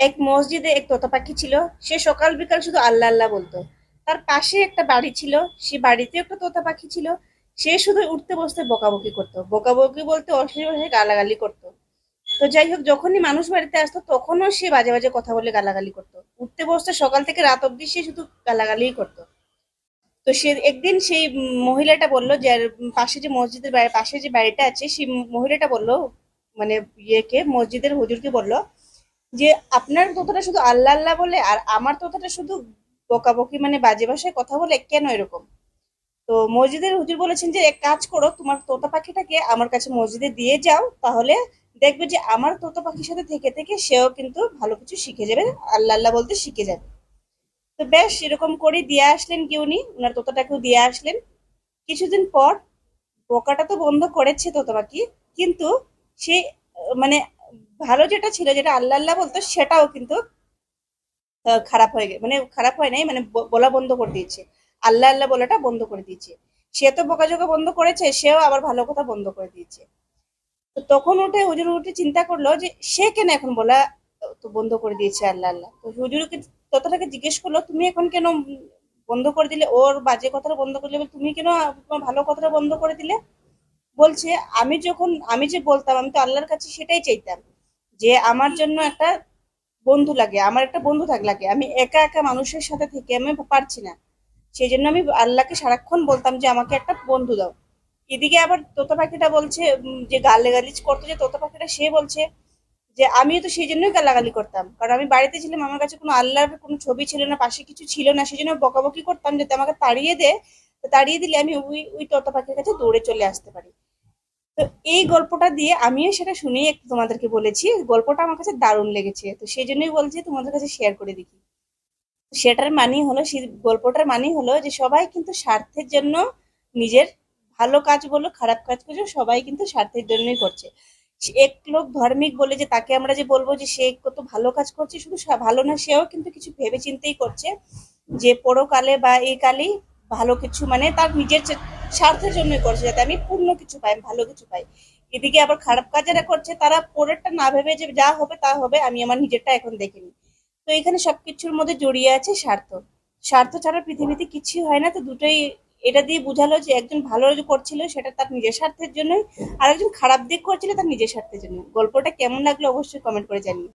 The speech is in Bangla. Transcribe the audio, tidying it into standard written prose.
এক মসজিদে এক তোতা পাখি ছিল। সে সকাল বিকাল শুধু আল্লাহ আল্লাহ বলতো। তার পাশে একটা বাড়ি ছিল, সে বাড়িতে একটা তোতা পাখি ছিল। সে শুধু উঠতে বসতে বকাবকি করতো, বকাবকি বলতে অশ্লীল ভাষায় গালাগালি করতো। তো যাই হোক, যখনই মানুষ বাড়িতে আসতো তখনও সে বাজে বাজে কথা বলে গালাগালি করতো। উঠতে বসতে সকাল থেকে রাত অব্দি সে শুধু গালাগালিই করতো। তো সে একদিন সেই মহিলাটা বলল যে পাশে যে মসজিদের বাড়ি, পাশে যে বাড়িটা আছে, সেই মহিলাটা বলল, মানে ইয়েকে, মসজিদের হুজুরকে বলল যে আপনার তোতাটা শুধু আল্লাহ আল্লাহ বলে আর আমার তোতাটা শুধু বকাবকি মানে বাজে ভাষায় কথা বলে, কেন এরকম? তো মসজিদের হুজুর বলেছেন যে এক কাজ করো, তোমার তোতা পাখিটাকে আমার কাছে মসজিদে দিয়ে যাও, তাহলে দেখবে যে আমার তোতা পাখির সাথে থেকে থেকে সেও কিন্তু ভালো কিছু শিখে যাবে, আল্লাহ আল্লাহ বলতে শিখে যাবে। তো বেশ এরকম করে দিয়ে আসলেন কি উনি, ওনার তোতাটাকেও দিয়ে আসলেন। কিছুদিন পর বকাটা তো বন্ধ করেছে তোতা পাখি, কিন্তু সে মানে ভালো যেটা ছিল, যেটা আল্লাহ আল্লাহ বলতো, সেটাও কিন্তু খারাপ হয়ে গেছে, মানে খারাপ হয় নাই, মানে বলা বন্ধ করে দিয়েছে। আল্লাহ আল্লাহ বলাটা বন্ধ করে দিয়েছে। সে তো বকাঝকা বন্ধ করেছে, সেও আবার ভালো কথা বন্ধ করে দিয়েছে। তো তখন উঠে হুজুর উঠে চিন্তা করলো যে সে কেন এখন বলা তো বন্ধ করে দিয়েছে আল্লাহ আল্লাহ। তো হুজুরকে ততটাকে জিজ্ঞেস করলো, তুমি এখন কেন বন্ধ করে দিলে? ওর বাজে কথাটা বন্ধ করে দিলে, তুমি কেন তোমার ভালো কথাটা বন্ধ করে দিলে? বলছে, আমি যে বলতাম, আমি তো আল্লাহর কাছে সেটাই চাইতাম, যে আমার জন্য একটা বন্ধু লাগে, আমার একটা বন্ধু লাগে। আমি একা একা মানুষের সাথে থেকে আমি পারছি না। সেই জন্য আমি আল্লাহকে সারাক্ষণ বলতাম যে আমাকে একটা বন্ধু দাও। এদিকে আবার তোতা পাখিটা বলছে, যে গালিগালিজ করতো যে তোতা পাখিটা, সে বলছে যে আমিও তো সেই জন্যই গালাগালি করতাম, কারণ আমি বাড়িতে ছিলাম, আমার কাছে কোনো আল্লাহর কোনো ছবি ছিল না, পাশে কিছু ছিল না, সেই জন্য বকাবকি করতাম যাতে আমাকে তাড়িয়ে দে। তো তাড়িয়ে দিলে আমি ওই ওই তোতা পাখির কাছে দৌড়ে চলে আসতে পারি। তো এই গল্পটা দিয়ে আমিও সেটা শুনেই একটু তোমাদেরকে বলেছি। গল্পটা আমার কাছে দারুণ লেগেছে, তো সেই জন্যই বলছি তোমাদের কাছে শেয়ার করে দেখি। সেটার মানে হলো, সেই গল্পটার মানে হলো যে সবাই কিন্তু স্বার্থের জন্য নিজের ভালো কাজ বলো খারাপ কাজ করছো, সবাই কিন্তু স্বার্থের জন্যই করছে। এক লোক ধার্মিক বলে যে তাকে আমরা যে বলবো যে সে কত ভালো কাজ করছে, শুধু ভালো না, সেও কিন্তু কিছু ভেবে চিন্তেই করছে, যে পরকালে বা এই কালেই ভালো কিছু, মানে তার নিজের স্বার্থের জন্যই করছে, যাতে আমি পূর্ণ কিছু পাই, আমি ভালো কিছু পাই। এদিকে আবার খারাপ কাজ যারা করছে, তারা পরেরটা না ভেবে যে যা হবে তা হবে, আমি আমার নিজেরটা এখন দেখিনি। তো এখানে সবকিছুর মধ্যে জড়িয়ে আছে স্বার্থ। স্বার্থ ছাড়া পৃথিবীতে কিছুই হয় না। তো দুটোই এটা দিয়ে বোঝালো যে একজন ভালো যে করছিল সেটা তার নিজের স্বার্থের জন্যই, আর একজন খারাপ দিক করছিল তার নিজের স্বার্থের জন্য। গল্পটা কেমন লাগলো অবশ্যই কমেন্ট করে জানিও।